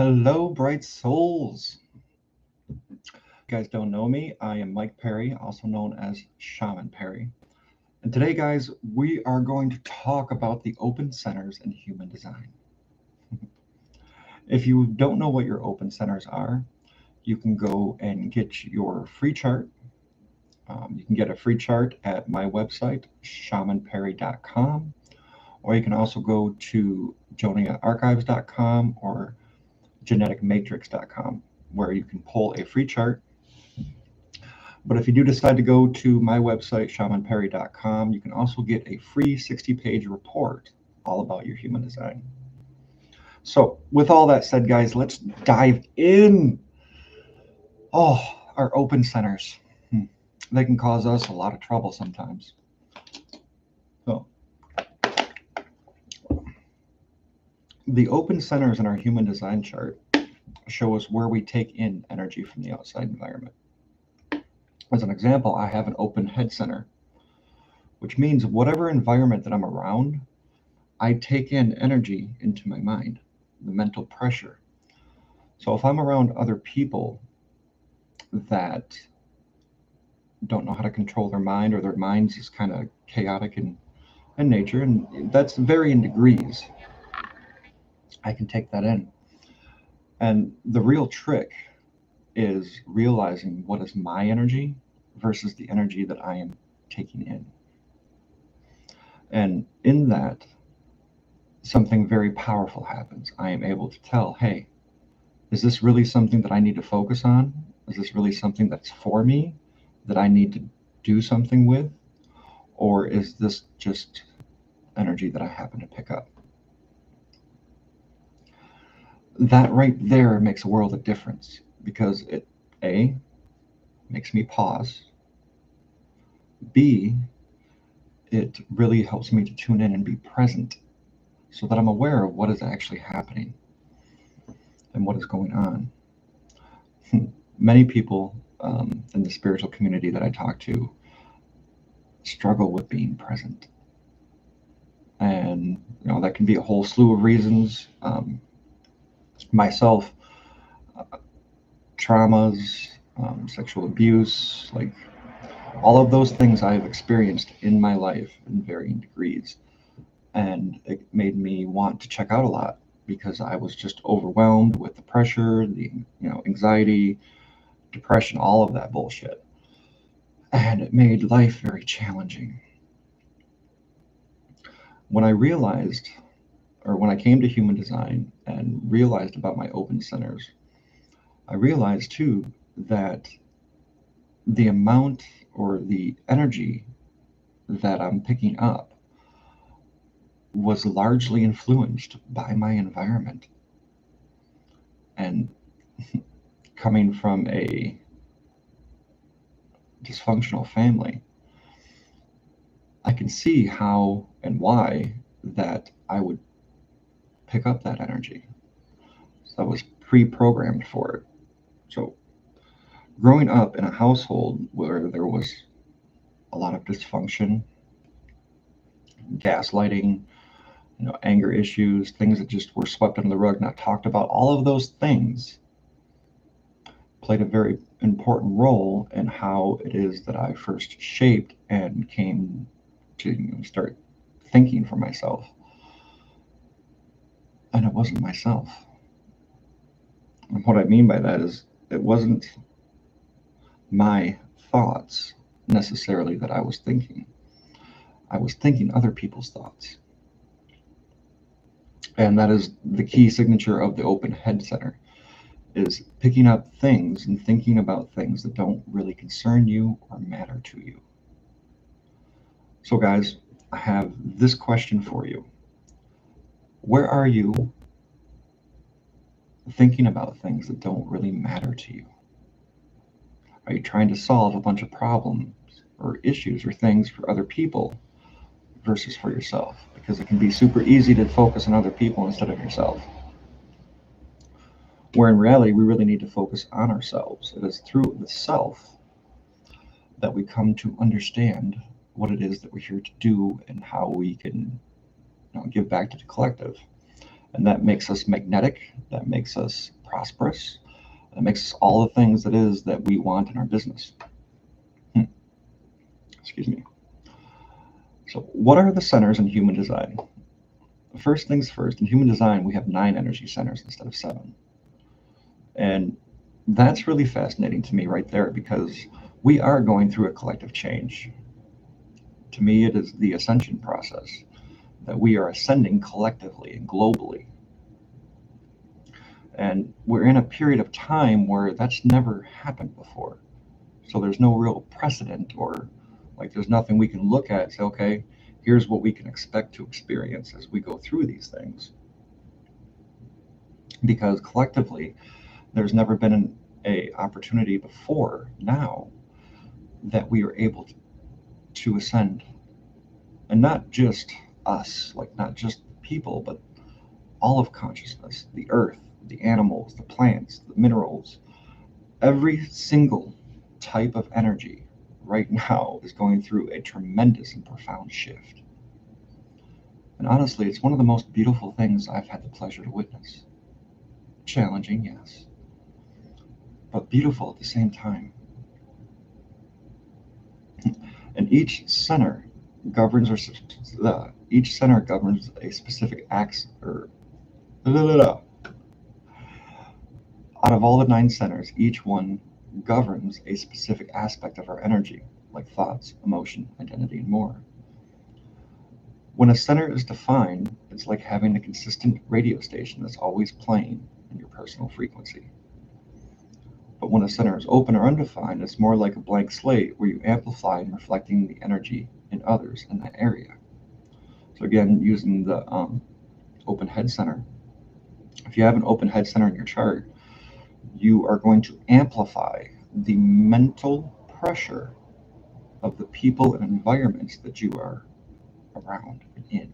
Hello, bright souls. You guys don't know me. I am Mike Perry, also known as Shaman Perry. And today, guys, we are going to talk about the open centers in human design. If you don't know what your open centers are, you can go and get your free chart. You can get a free chart at my website, shamanperry.com, or you can also go to joniaarchives.com or geneticmatrix.com, where you can pull a free chart. But if you do decide to go to my website, shamanperry.com, you can also get a free 60-page report all about your human design. So with all that said, guys, let's dive in. Our open centers. They can cause us a lot of trouble sometimes. So the open centers in our human design chart show us where we take in energy from the outside environment. As an example, I have an open head center, which means whatever environment that I'm around, I take in energy into my mind, the mental pressure. So if I'm around other people that don't know how to control their mind, or their minds is kind of chaotic in nature, and that's vary in degrees, I can take that in. And the real trick is realizing what is my energy versus the energy that I am taking in. And in that, something very powerful happens. I am able to tell, hey, is this really something that I need to focus on? Is this really something that's for me, that I need to do something with? Or is this just energy that I happen to pick up? That right there makes a world of difference, because it, A, makes me pause. B, it really helps me to tune in and be present so that I'm aware of what is actually happening and what is going on. Many people in the spiritual community that I talk to struggle with being present. And that can be a whole slew of reasons. Myself, traumas, sexual abuse, like all of those things I've experienced in my life in varying degrees. And it made me want to check out a lot, because I was just overwhelmed with the pressure, the anxiety, depression, all of that bullshit. And it made life very challenging. When I realized, or when I came to human design and realized about my open centers, I realized too that the amount or the energy that I'm picking up was largely influenced by my environment. And coming from a dysfunctional family, I can see how and why that I would pick up that energy. So I was pre-programmed for it. So growing up in a household where there was a lot of dysfunction, gaslighting, anger issues, things that just were swept under the rug, not talked about, all of those things played a very important role in how it is that I first shaped and came to start thinking for myself. And it wasn't myself. And what I mean by that is, it wasn't my thoughts necessarily that I was thinking. I was thinking other people's thoughts. And that is the key signature of the open head center, is picking up things and thinking about things that don't really concern you or matter to you. So guys, I have this question for you. Where are you thinking about things that don't really matter to you? Are you trying to solve a bunch of problems or issues or things for other people versus for yourself? Because it can be super easy to focus on other people instead of yourself. Where in reality, we really need to focus on ourselves. It is through the self that we come to understand what it is that we're here to do and how we can give back to the collective. And that makes us magnetic, that makes us prosperous, that makes us all the things that is that we want in our business. Excuse me. So what are the centers in human design? First things first, in human design, we have 9 energy centers instead of 7. And that's really fascinating to me right there, because we are going through a collective change. To me, it is the ascension process, that we are ascending collectively and globally. And we're in a period of time where that's never happened before. So there's no real precedent, or like there's nothing we can look at and say, okay, here's what we can expect to experience as we go through these things. Because collectively, there's never been an opportunity before now that we are able to ascend. And not just us, like not just people, but all of consciousness, the earth, the animals, the plants, the minerals, every single type of energy right now is going through a tremendous and profound shift. And honestly, it's one of the most beautiful things I've had the pleasure to witness. Challenging, yes, but beautiful at the same time. And each center governs a specific axe, or out of all the 9 centers, each one governs a specific aspect of our energy, like thoughts, emotion, identity, and more. When a center is defined, it's like having a consistent radio station that's always playing in your personal frequency. But when a center is open or undefined, it's more like a blank slate where you amplify and reflecting the energy in others in that area. So again, using the open head center, if you have an open head center in your chart, you are going to amplify the mental pressure of the people and environments that you are around and in.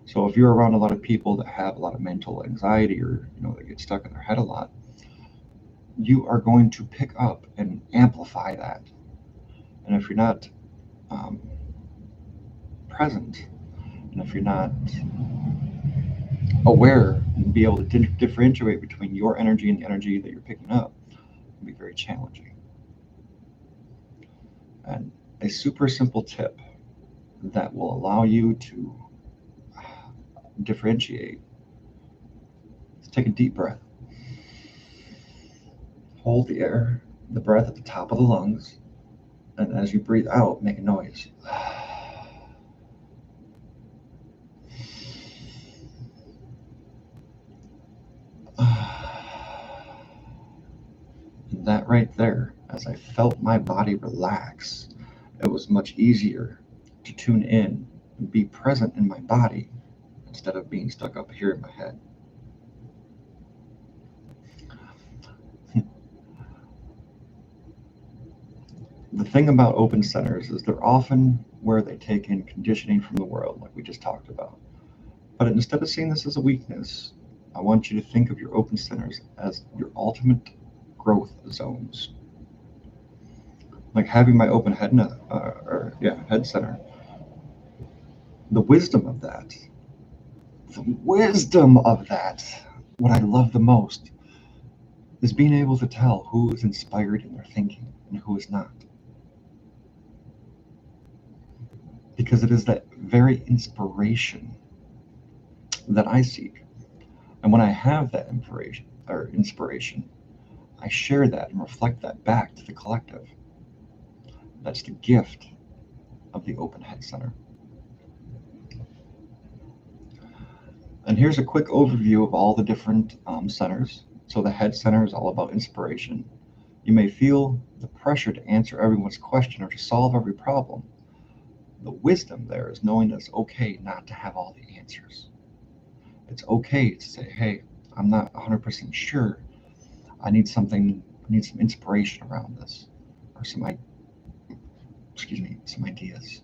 So if you're around a lot of people that have a lot of mental anxiety, or that get stuck in their head a lot, you are going to pick up and amplify that. And if you're not present, and if you're not aware and be able to differentiate between your energy and the energy that you're picking up, it can be very challenging. And a super simple tip that will allow you to differentiate is take a deep breath. Hold the breath at the top of the lungs, and as you breathe out, make a noise. And that right there, as I felt my body relax, it was much easier to tune in and be present in my body instead of being stuck up here in my head. The thing about open centers is they're often where they take in conditioning from the world, like we just talked about. But instead of seeing this as a weakness, I want you to think of your open centers as your ultimate growth zones. Like having my open head head center. The wisdom of that, what I love the most is being able to tell who is inspired in their thinking and who is not. Because it is that very inspiration that I seek. And when I have that inspiration, I share that and reflect that back to the collective. That's the gift of the Open Head Center. And here's a quick overview of all the different centers. So the Head Center is all about inspiration. You may feel the pressure to answer everyone's question or to solve every problem. The wisdom there is knowing that it's okay not to have all the answers. It's okay to say, hey, I'm not 100% sure. I need some inspiration around this, or some ideas.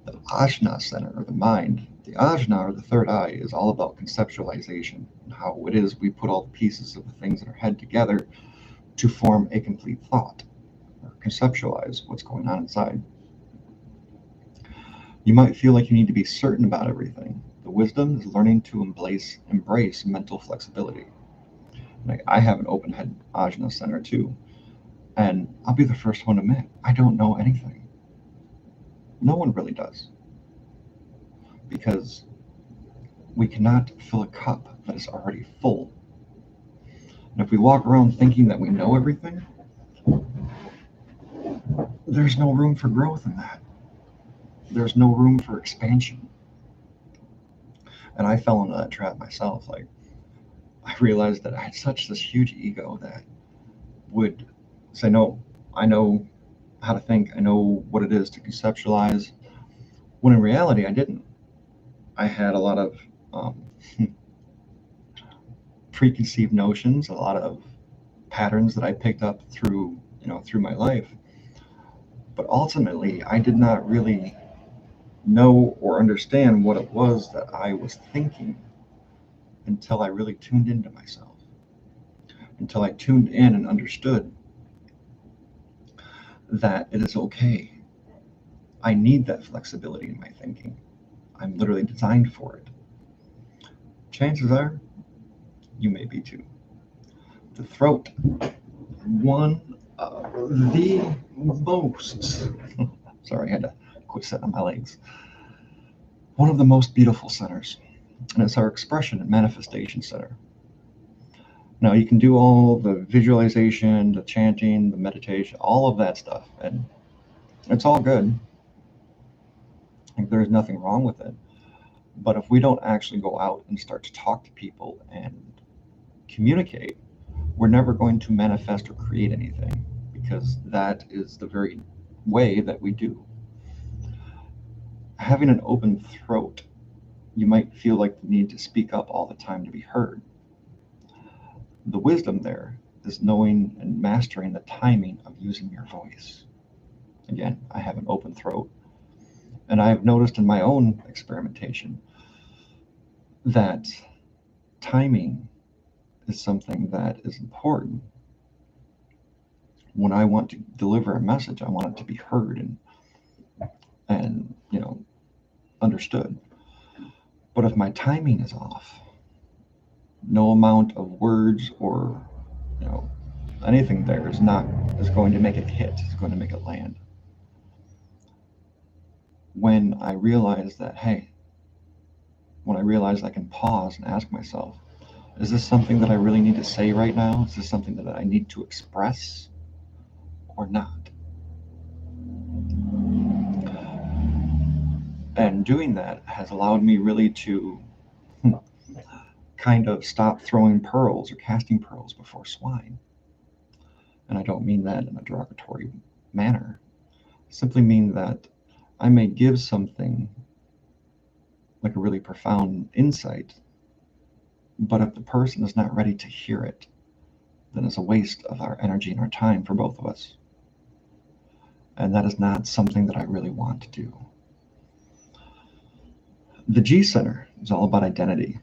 The Ajna Center, or the mind, the Ajna, or the third eye, is all about conceptualization and how it is we put all the pieces of the things in our head together to form a complete thought, or conceptualize what's going on inside. You might feel like you need to be certain about everything, The wisdom is learning to embrace mental flexibility. Like, I have an open head ajna center too, and I'll be the first one to admit I don't know anything. No one really does, because we cannot fill a cup that is already full. And if we walk around thinking that we know everything, there's no room for growth in that. There's no room for expansion. And I fell into that trap myself. Like, I realized that I had such this huge ego that would say, no, I know how to think, I know what it is to conceptualize, when in reality I didn't. I had a lot of preconceived notions, a lot of patterns that I picked up through my life. But ultimately, I did not really know or understand what it was that I was thinking until I really tuned into myself, until I tuned in and understood that it is okay. I need that flexibility in my thinking. I'm literally designed for it. Chances are you may be too. The throat, one of the most, sorry, I had to quit sitting on my legs. One of the most beautiful centers, and it's our expression and manifestation center. Now, you can do all the visualization, the chanting, the meditation, all of that stuff, and it's all good. Like, there's nothing wrong with it. But if we don't actually go out and start to talk to people and communicate, we're never going to manifest or create anything, because that is the very way that we do. Having an open throat, you might feel like the need to speak up all the time to be heard. The wisdom there is knowing and mastering the timing of using your voice. Again, I have an open throat, and I've noticed in my own experimentation that timing is something that is important. When I want to deliver a message, I want it to be heard and understood. But if my timing is off, no amount of words or anything there is going to make it hit. It's going to make it land. When I realize I can pause and ask myself, is this something that I really need to say right now? Is this something that I need to express or not? And doing that has allowed me really to kind of stop throwing pearls or casting pearls before swine. And I don't mean that in a derogatory manner. I simply mean that I may give something like a really profound insight, but if the person is not ready to hear it, then it's a waste of our energy and our time for both of us. And that is not something that I really want to do. The G Center is all about identity.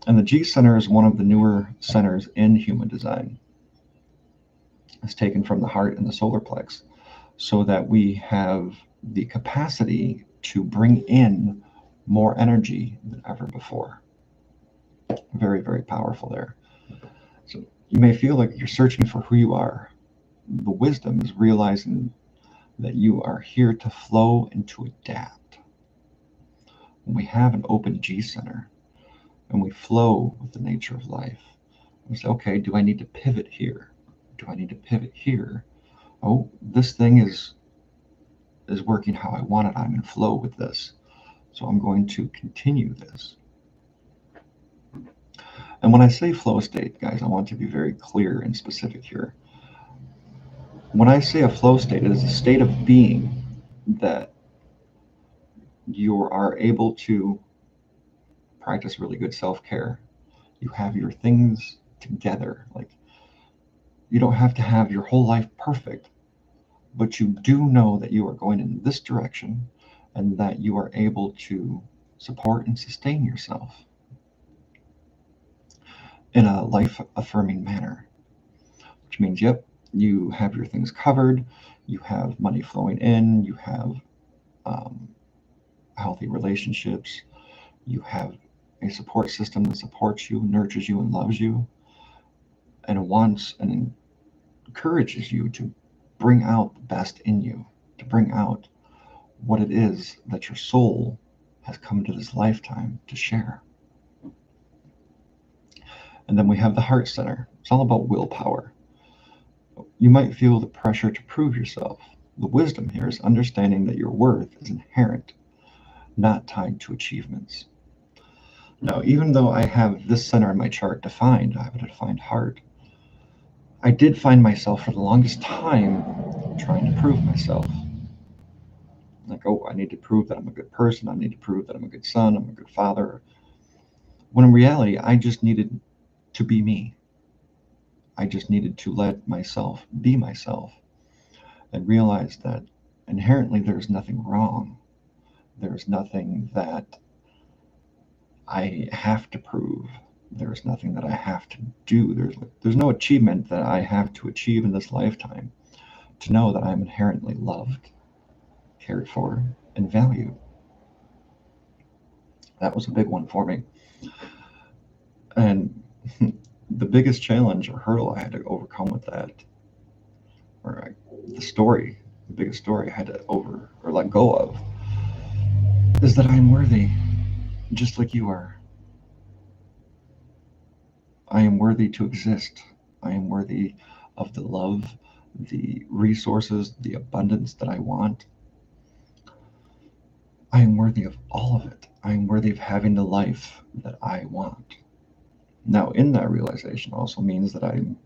And the G Center is one of the newer centers in human design. It's taken from the heart and the solar plex, so that we have the capacity to bring in more energy than ever before. Very, very powerful there. So you may feel like you're searching for who you are. The wisdom is realizing that you are here to flow and to adapt. When we have an open G Center and we flow with the nature of life, we say, okay, do I need to pivot here? Do I need to pivot here? Oh, this thing is working how I want it. I'm in flow with this. So I'm going to continue this. And when I say flow state, guys, I want to be very clear and specific here. When I say a flow state, it is a state of being that you are able to practice really good self-care. You have your things together. Like, you don't have to have your whole life perfect, but you do know that you are going in this direction and that you are able to support and sustain yourself in a life-affirming manner, which means, yep, you have your things covered, you have money flowing in, you have healthy relationships, you have a support system that supports you, nurtures you, and loves you, and wants and encourages you to bring out the best in you, to bring out what it is that your soul has come to this lifetime to share. And then we have the heart center. It's all about willpower. You might feel the pressure to prove yourself. The wisdom here is understanding that your worth is inherent, not tied to achievements. Now, even though I have this center in my chart defined, I have a defined heart, I did find myself for the longest time trying to prove myself. Like, oh, I need to prove that I'm a good person. I need to prove that I'm a good son. I'm a good father. When in reality, I just needed to be me. I just needed to let myself be myself and realize that inherently there's nothing wrong. There's nothing that I have to prove. There's nothing that I have to do. There's no achievement that I have to achieve in this lifetime to know that I'm inherently loved, cared for, and valued. That was a big one for me. And the biggest challenge or hurdle I had to overcome with that, the biggest story I had to let go of, is that I'm worthy, just like you are. I am worthy to exist. I am worthy of the love, the resources, the abundance that I want. I am worthy of all of it. I am worthy of having the life that I want. Now, in that realization also means that I'm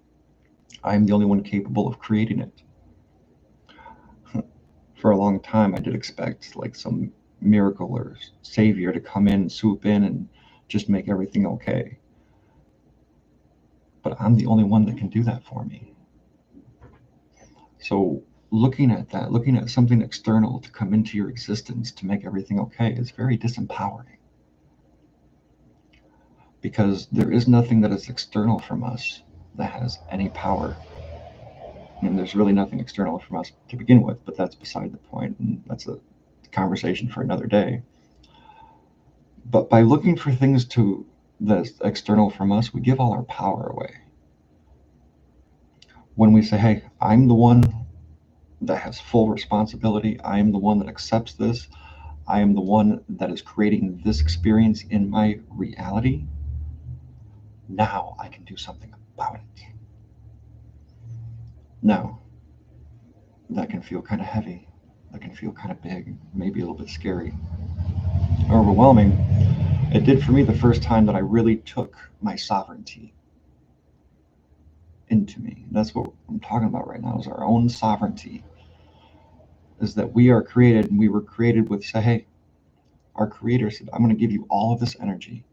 the only one capable of creating it. For a long time, I did expect like some miracle or savior to come in, swoop in, and just make everything okay. But I'm the only one that can do that for me. So looking at that, looking at something external to come into your existence to make everything okay is very disempowering. Because there is nothing that is external from us that has any power. And there's really nothing external from us to begin with, but that's beside the point, and that's a conversation for another day. But by looking for things that's external from us, we give all our power away. When we say, hey, I'm the one that has full responsibility, I am the one that accepts this, I am the one that is creating this experience in my reality, now I can do something about it. Now, that can feel kind of heavy, that can feel kind of big, maybe a little bit scary, overwhelming. It did for me the first time that I really took my sovereignty into me. And that's what I'm talking about right now, is our own sovereignty. Is that we are created, and we were created with, say, hey, our creator said, I'm going to give you all of this energy.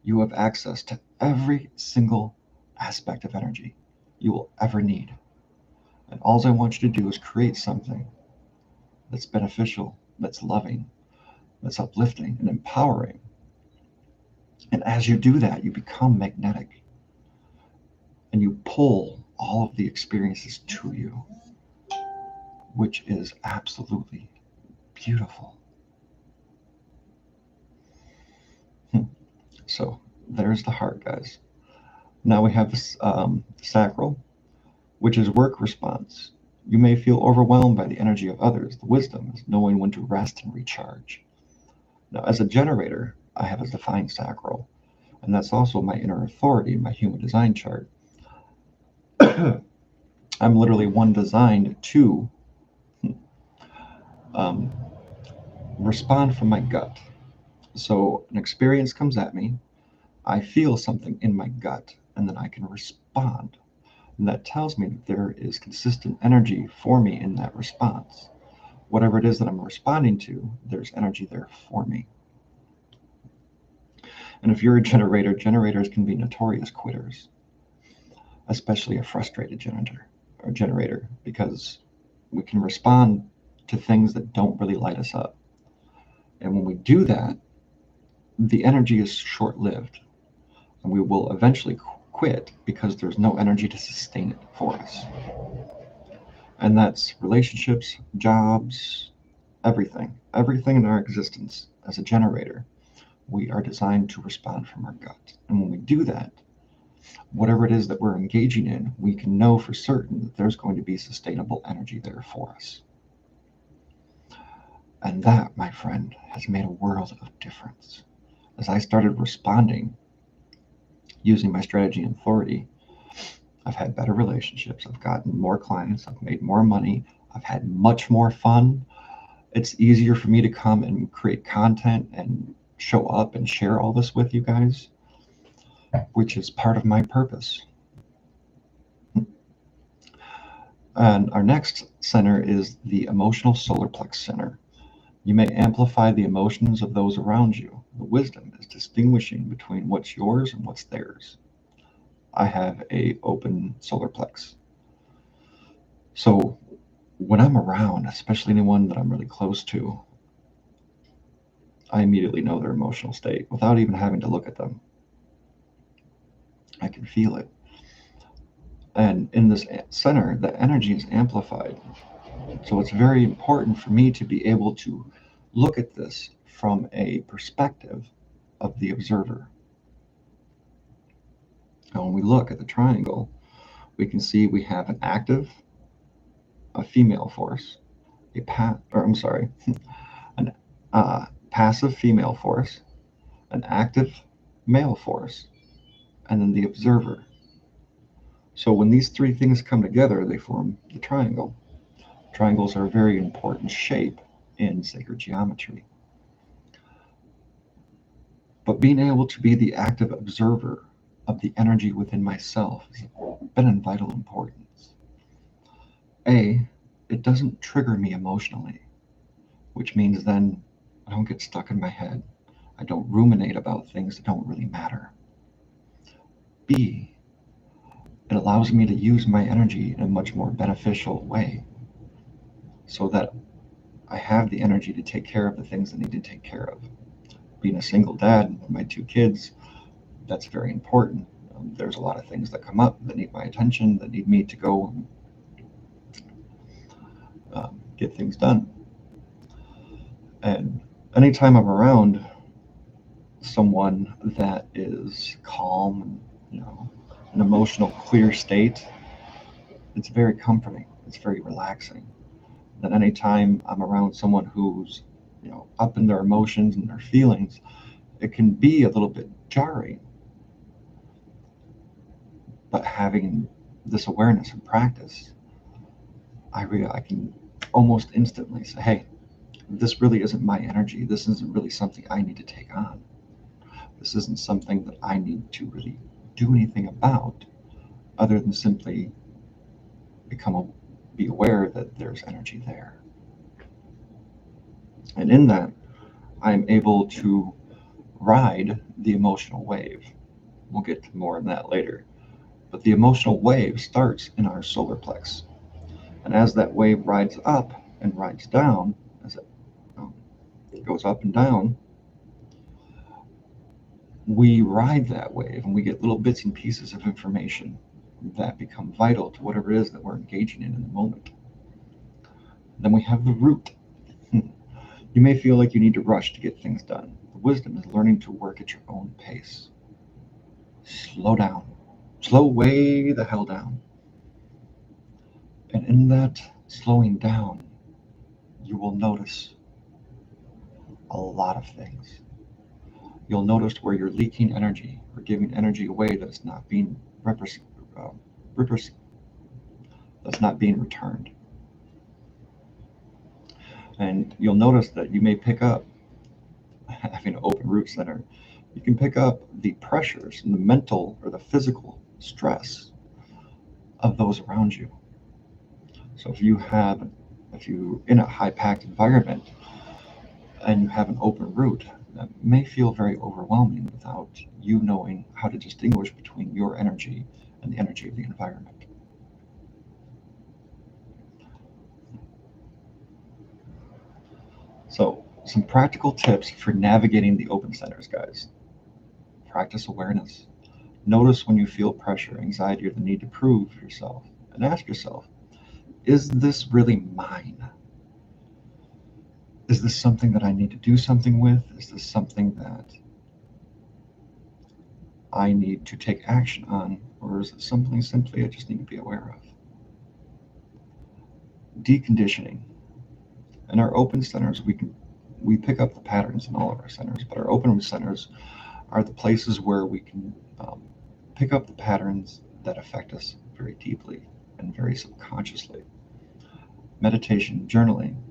You have access to every single aspect of energy you will ever need. And all I want you to do is create something that's beneficial, that's loving, that's uplifting and empowering. And as you do that, you become magnetic and you pull all of the experiences to you, which is absolutely beautiful. So there's the heart, guys. Now we have this sacral, which is work response. You may feel overwhelmed by the energy of others. The wisdom is knowing when to rest and recharge. Now, as a generator, I have a defined sacral, and that's also my inner authority in my human design chart. I'm literally one designed to respond from my gut. So an experience comes at me, I feel something in my gut, and then I can respond. And that tells me that there is consistent energy for me in that response. Whatever it is that I'm responding to, there's energy there for me. And if you're a generator, generators can be notorious quitters, especially a frustrated generator, because we can respond to things that don't really light us up. And when we do that, the energy is short-lived, and we will eventually quit because there's no energy to sustain it for us. And that's relationships, jobs, everything in our existence as a generator. We are designed to respond from our gut. And when we do that, whatever it is that we're engaging in, we can know for certain that there's going to be sustainable energy there for us. And that, my friend, has made a world of difference. As I started responding using my strategy and authority, I've had better relationships. I've gotten more clients. I've made more money. I've had much more fun. It's easier for me to come and create content and show up and share all this with you guys, which is part of my purpose. And our next center is the emotional solar plex center. You may amplify the emotions of those around you. The wisdom is distinguishing between what's yours and what's theirs. I have a open solar plex. So when I'm around, especially anyone that I'm really close to, I immediately know their emotional state without even having to look at them. I can feel it. And in this center, the energy is amplified. So it's very important for me to be able to look at this from a perspective of the observer. Now, when we look at the triangle, we can see we have an active, a female force, an passive female force, an active male force, and then the observer. So when these three things come together, they form the triangle. Triangles are a very important shape in sacred geometry. But being able to be the active observer of the energy within myself has been of vital importance. It doesn't trigger me emotionally, which means then I don't get stuck in my head. I don't ruminate about things that don't really matter. B, it allows me to use my energy in a much more beneficial way so that I have the energy to take care of the things I need to take care of. Being a single dad, my 2 kids, that's very important. There's a lot of things that come up that need my attention, that need me to go get things done. And anytime I'm around someone that is calm, an emotional, clear state, it's very comforting. It's very relaxing. That anytime I'm around someone who's, up in their emotions and their feelings, it can be a little bit jarring. But having this awareness and practice, I can almost instantly say, hey, this really isn't my energy. This isn't really something I need to take on. This isn't something that I need to really do anything about other than simply be aware that there's energy there. And in that, I'm able to ride the emotional wave. We'll get to more on that later. But the emotional wave starts in our solar plex. And as that wave rides up and rides down, as it goes up and down, we ride that wave and we get little bits and pieces of information that become vital to whatever it is that we're engaging in the moment. Then we have the root. You may feel like you need to rush to get things done. The wisdom is learning to work at your own pace. Slow down. Slow way the hell down. And in that slowing down, you will notice a lot of things. You'll notice where you're leaking energy or giving energy away that's not being returned. And you'll notice that you may pick up, having an open root center, you can pick up the pressures and the mental or the physical stress of those around you. So if you're in a high-packed environment and you have an open root, that may feel very overwhelming without you knowing how to distinguish between your energy and the energy of the environment. So, some practical tips for navigating the open centers, guys. Practice awareness. Notice when you feel pressure, anxiety, or the need to prove yourself, and ask yourself, is this really mine? Is this something that I need to do something with? Is this something that I need to take action on, or is it something simply I just need to be aware of? Deconditioning. In our open centers, we pick up the patterns in all of our centers, but our open centers are the places where we can pick up the patterns that affect us very deeply and very subconsciously. Meditation, journaling,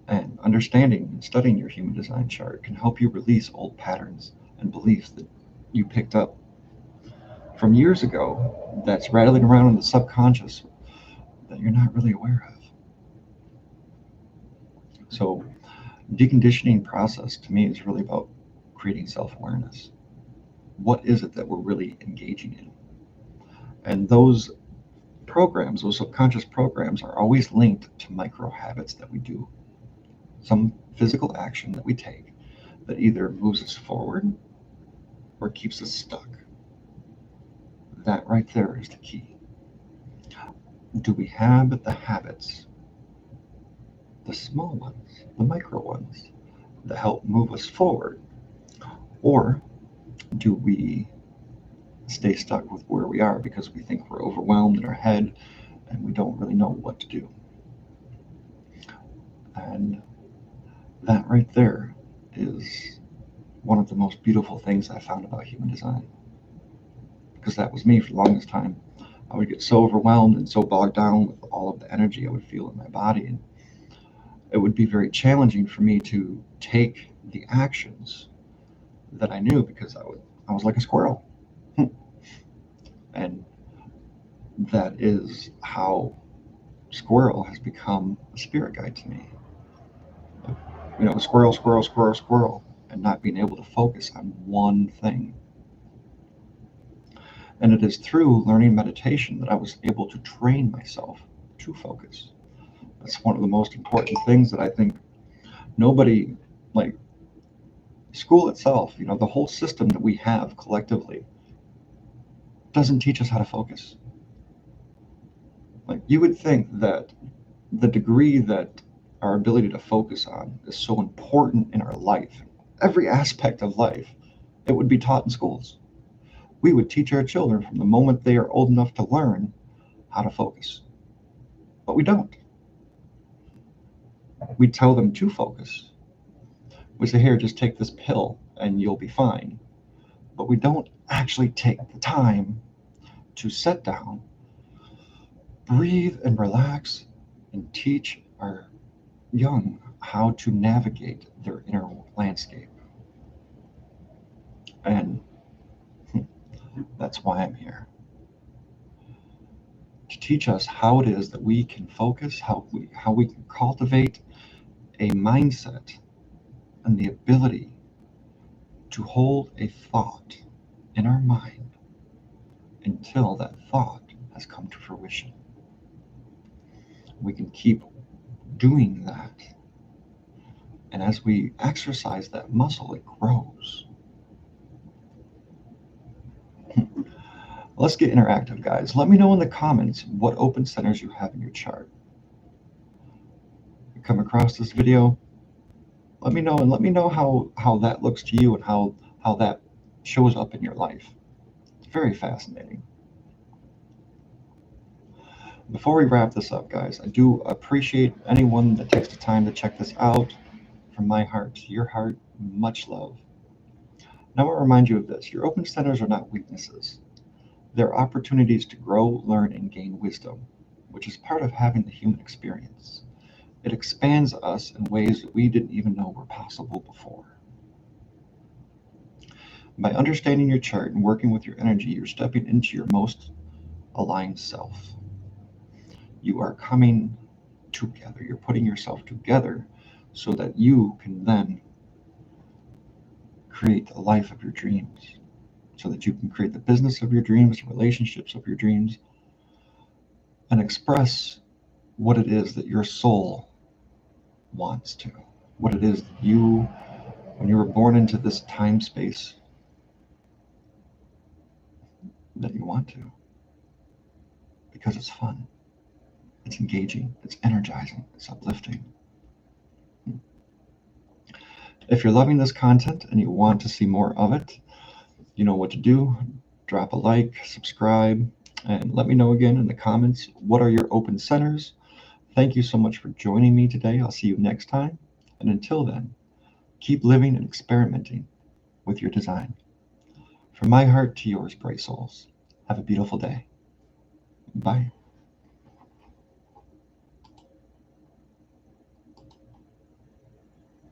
and understanding and studying your human design chart can help you release old patterns and beliefs that you picked up from years ago that's rattling around in the subconscious that you're not really aware of. So, deconditioning process to me is really about creating self-awareness. What is it that we're really engaging in? And those programs, those subconscious programs, are always linked to micro habits that we do. Some physical action that we take that either moves us forward or keeps us stuck. That right there is the key. Do we have the habits, the small ones, the micro ones, that help move us forward? Or do we stay stuck with where we are because we think we're overwhelmed in our head and we don't really know what to do? And that right there is one of the most beautiful things I found about human design. Because that was me for the longest time. I would get so overwhelmed and so bogged down with all of the energy I would feel in my body. And it would be very challenging for me to take the actions that I knew because I was like a squirrel. And that is how squirrel has become a spirit guide to me. Squirrel, squirrel, squirrel, squirrel, and not being able to focus on one thing. And it is through learning meditation that I was able to train myself to focus. That's one of the most important things that I think nobody, like school itself, the whole system that we have collectively doesn't teach us how to focus. Like you would think that the degree that our ability to focus on is so important in our life, every aspect of life, it would be taught in schools. We would teach our children from the moment they are old enough to learn how to focus. But we don't. We tell them to focus. We say, here, just take this pill and you'll be fine. But we don't actually take the time to sit down, breathe and relax, and teach our young how to navigate their inner landscape. And that's why I'm here. To teach us how it is that we can focus, how we can cultivate a mindset and the ability to hold a thought in our mind until that thought has come to fruition. We can keep doing that. And as we exercise that muscle, it grows. Let's get interactive, guys. Let me know in the comments what open centers you have in your chart. You come across this video, let me know, and let me know how that looks to you and how that shows up in your life. It's very fascinating. Before we wrap this up, guys, I do appreciate anyone that takes the time to check this out. From my heart to your heart, much love. Now I'll remind you of this. Your open centers are not weaknesses. They're opportunities to grow, learn, and gain wisdom, which is part of having the human experience. It expands us in ways that we didn't even know were possible before. By understanding your chart and working with your energy, you're stepping into your most aligned self. You are coming together. You're putting yourself together so that you can then create the life of your dreams, so that you can create the business of your dreams, the relationships of your dreams, and express what it is that your soul wants to, what it is that you, when you were born into this time space, that you want to, because it's fun, it's engaging, it's energizing, it's uplifting. If you're loving this content and you want to see more of it, You know what to do. Drop a like, subscribe, and let me know again in the comments, what are your open centers? Thank you so much for joining me today. I'll see you next time. And until then, keep living and experimenting with your design. From my heart to yours, bright souls. Have a beautiful day. Bye.